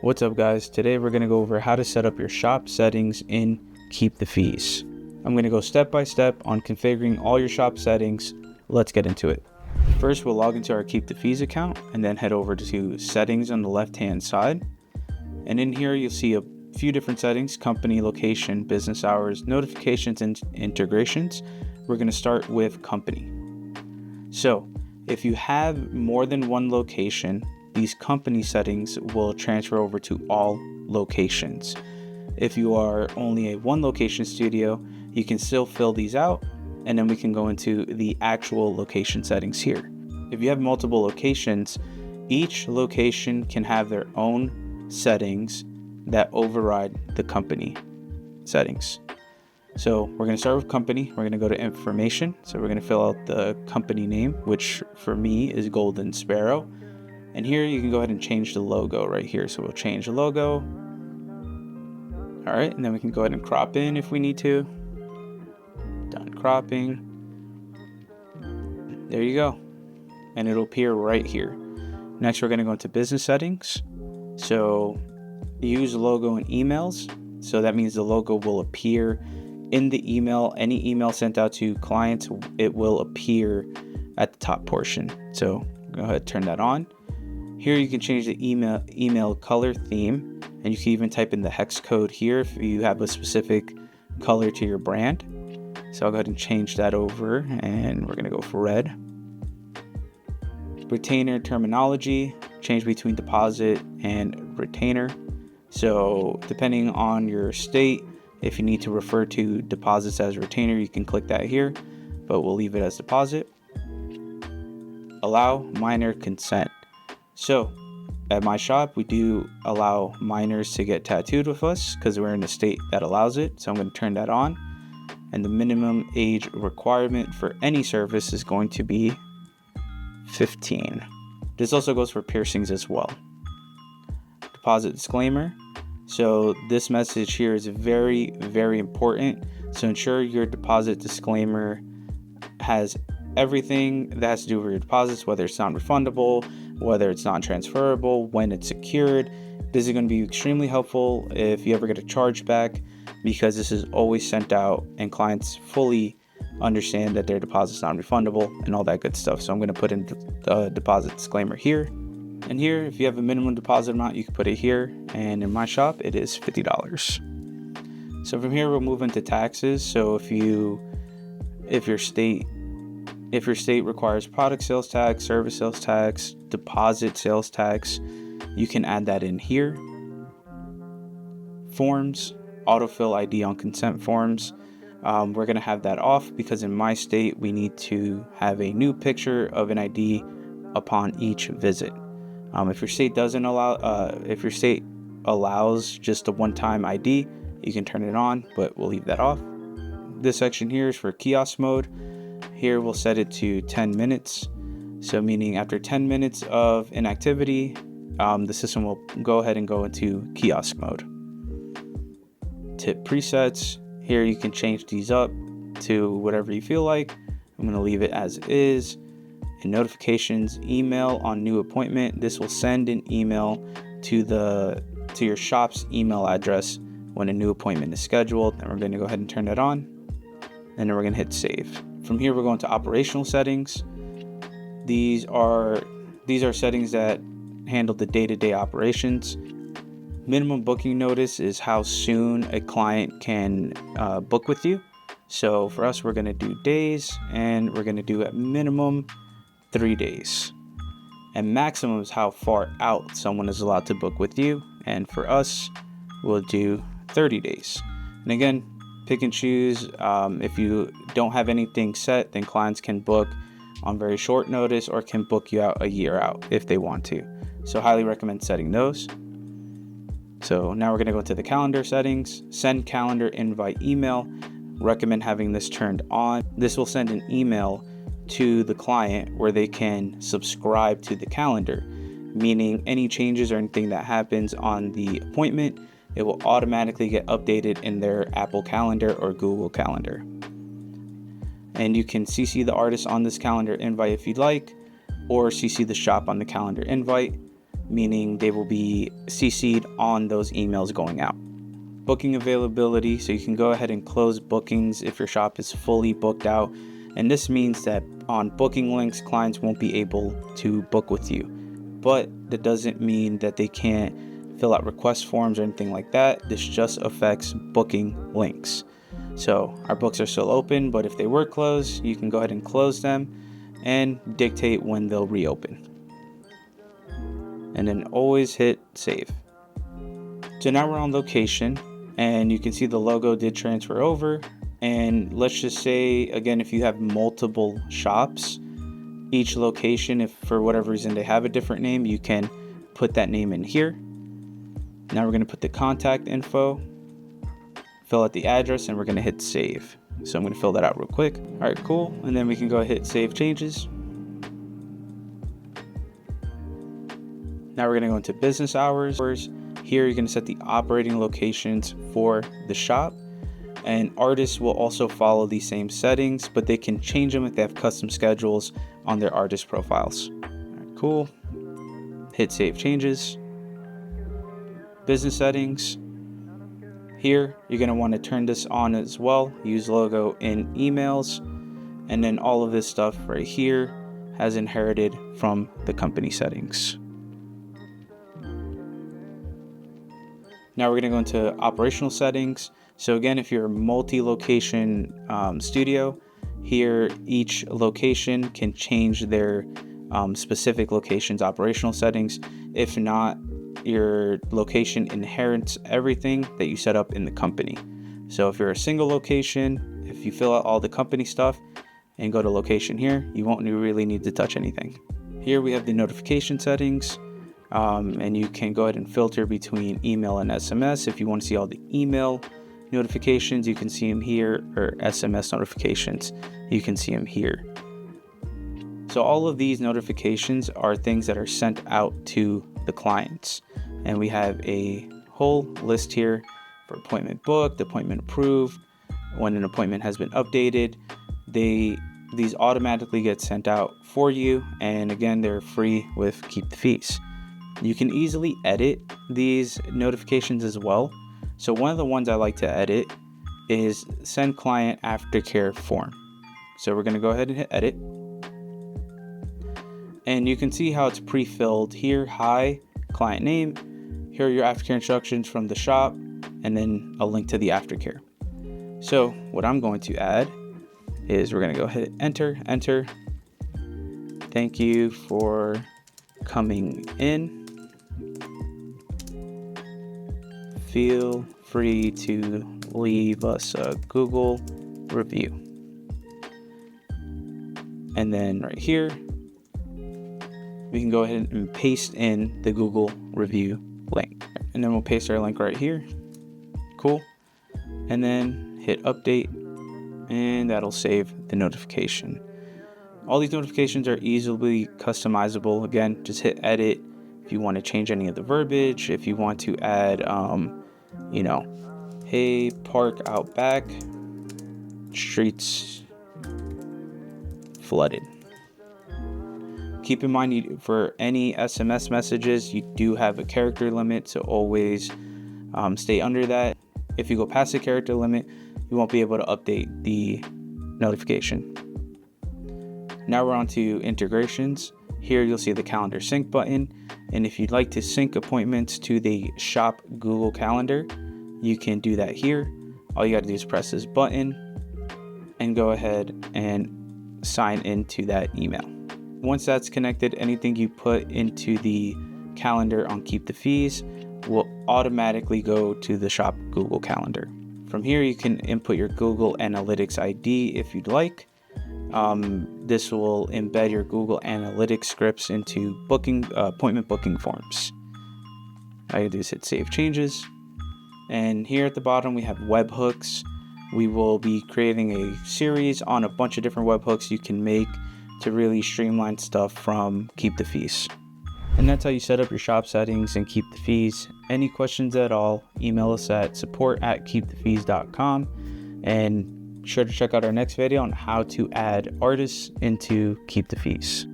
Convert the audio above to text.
What's up guys, today we're going to go over how to set up your shop settings in Keep the Fees. I'm going to go step by step on configuring all your shop settings. Let's get into it. First we'll log into our Keep the Fees account and then head over to settings on the left hand side. And in here you'll see a few different settings: company, location, business hours, notifications, and integrations. We're going to start with company. So if you have more than one location, these company settings will transfer over to all locations. If you are only a one location studio, you can still fill these out, and then we can go into the actual location settings here. If you have multiple locations, each location can have their own settings that override the company settings. So we're going to start with company. We're going to go to information. So we're going to fill out the company name, which for me is Golden Sparrow. And here you can go ahead and change the logo right here. So we'll change the logo. All right, and then we can go ahead and crop in if we need to. Done cropping. There you go. And it'll appear right here. Next, we're going to go into business settings. So use logo in emails. So that means the logo will appear in the email. Any email sent out to clients, it will appear at the top portion. So go ahead and turn that on. Here you can change the email color theme, and you can even type in the hex code here if you have a specific color to your brand. So I'll go ahead and change that over, and we're going to go for red. Retainer terminology, change between deposit and retainer. So depending on your state, if you need to refer to deposits as retainer, you can click that here, but we'll leave it as deposit. Allow minor consent. So at my shop, we do allow minors to get tattooed with us because we're in a state that allows it. So I'm going to turn that on. And the minimum age requirement for any service is going to be 15. This also goes for piercings as well. Deposit disclaimer. So this message here is very, very important. So ensure your deposit disclaimer has everything that has to do with your deposits, whether it's non-refundable, whether it's non-transferable, when it's secured. This is going to be extremely helpful if you ever get a chargeback, because this is always sent out and clients fully understand that their deposit is non-refundable and all that good stuff. So I'm going to put in the deposit disclaimer here. And here, if you have a minimum deposit amount, you can put it here. And in my shop, it is $50. So from here, we'll move into taxes. So if your state requires product sales tax, service sales tax, deposit sales tax, you can add that in here. Forms, autofill ID on consent forms. We're going to have that off because in my state, we need to have a new picture of an ID upon each visit. If your state doesn't allow, if your state allows just a one-time ID, you can turn it on, but we'll leave that off. This section here is for kiosk mode. Here we'll set it to 10 minutes. So meaning after 10 minutes of inactivity, the system will go ahead and go into kiosk mode. Tip presets. Here you can change these up to whatever you feel like. I'm going to leave it as is. And notifications, email on new appointment. This will send an email to your shop's email address when a new appointment is scheduled. And we're going to go ahead and turn that on. And then we're going to hit save. From here, we're going to operational settings. These are settings that handle the day-to-day operations. Minimum booking notice is how soon a client can book with you. So for us, we're going to do days, and we're going to do at minimum 3 days. And maximum is how far out someone is allowed to book with you. And for us, we'll do 30 days. And again, pick and choose. If you don't have anything set, then clients can book on very short notice or can book you out a year out if they want to. So highly recommend setting those. So now we're going to go to the calendar settings. Send calendar invite email. Recommend having this turned on. This will send an email to the client where they can subscribe to the calendar, meaning any changes or anything that happens on the appointment, it will automatically get updated in their Apple Calendar or Google Calendar. And you can CC the artist on this calendar invite if you'd like, or CC the shop on the calendar invite. meaning they will be CC'd on those emails going out. Booking availability, so you can go ahead and close bookings if your shop is fully booked out. And this means that on booking links, clients won't be able to book with you. But that doesn't mean that they can't fill out request forms or anything like that. This just affects booking links. So our books are still open, but if they were closed, you can go ahead and close them and dictate when they'll reopen. And then always hit save. So now we're on location, and you can see the logo did transfer over. And let's just say, again, if you have multiple shops, each location, if for whatever reason they have a different name, you can put that name in here. Now we're going to put the contact info, fill out the address, and we're going to hit save. So I'm going to fill that out real quick. All right, cool. And then we can go ahead and save changes. Now we're going to go into business hours. Here you're going to set the operating locations for the shop, and artists will also follow these same settings, but they can change them if they have custom schedules on their artist profiles. All right, cool. Hit save changes. Business settings. Here you're going to want to turn this on as well. Use logo in emails, and then all of this stuff right here has inherited from the company settings. Now we're going to go into operational settings. So again, if you're a multi-location studio, here each location can change their specific location's operational settings. If not, your location inherits everything that you set up in the company. So if you're a single location, if you fill out all the company stuff and go to location here, you won't really need to touch anything. Here we have the notification settings. And you can go ahead and filter between email and SMS. If you want to see all the email notifications, you can see them here, or SMS notifications, you can see them here. So all of these notifications are things that are sent out to the clients. And we have a whole list here for appointment booked, appointment approved, when an appointment has been updated. These automatically get sent out for you. And again, they're free with Keep the Fees. You can easily edit these notifications as well. So one of the ones I like to edit is send client aftercare form. So we're going to go ahead and hit edit. And you can see how it's pre-filled here. Hi, client name. Here are your aftercare instructions from the shop, and then a link to the aftercare. So what I'm going to add is we're going to go ahead and enter. Thank you for coming in. Feel free to leave us a Google review. And then right here, we can go ahead and paste in the Google review link. And then we'll paste our link right here. Cool. And then hit update, and that'll save the notification. All these notifications are easily customizable. Again, just hit edit if you want to change any of the verbiage. If you want to add, hey, park out back, streets flooded. Keep in mind, for any SMS messages, you do have a character limit, so always stay under that. If you go past the character limit, you won't be able to update the notification. Now we're on to integrations. Here you'll see the calendar sync button, and if you'd like to sync appointments to the shop Google Calendar, you can do that here. All you got to do is press this button and go ahead and sign into that email. Once that's connected, anything you put into the calendar on Keep the Fees will automatically go to the shop Google Calendar. From here, you can input your Google Analytics ID if you'd like. This will embed your Google Analytics scripts into appointment booking forms. All you do is hit Save Changes. And here at the bottom, we have webhooks. We will be creating a series on a bunch of different webhooks you can make to really streamline stuff from Keep the Fees. And that's how you set up your shop settings and Keep the Fees. Any questions at all, email us at support@keepthefees.com, and sure to check out our next video on how to add artists into Keep the Fees.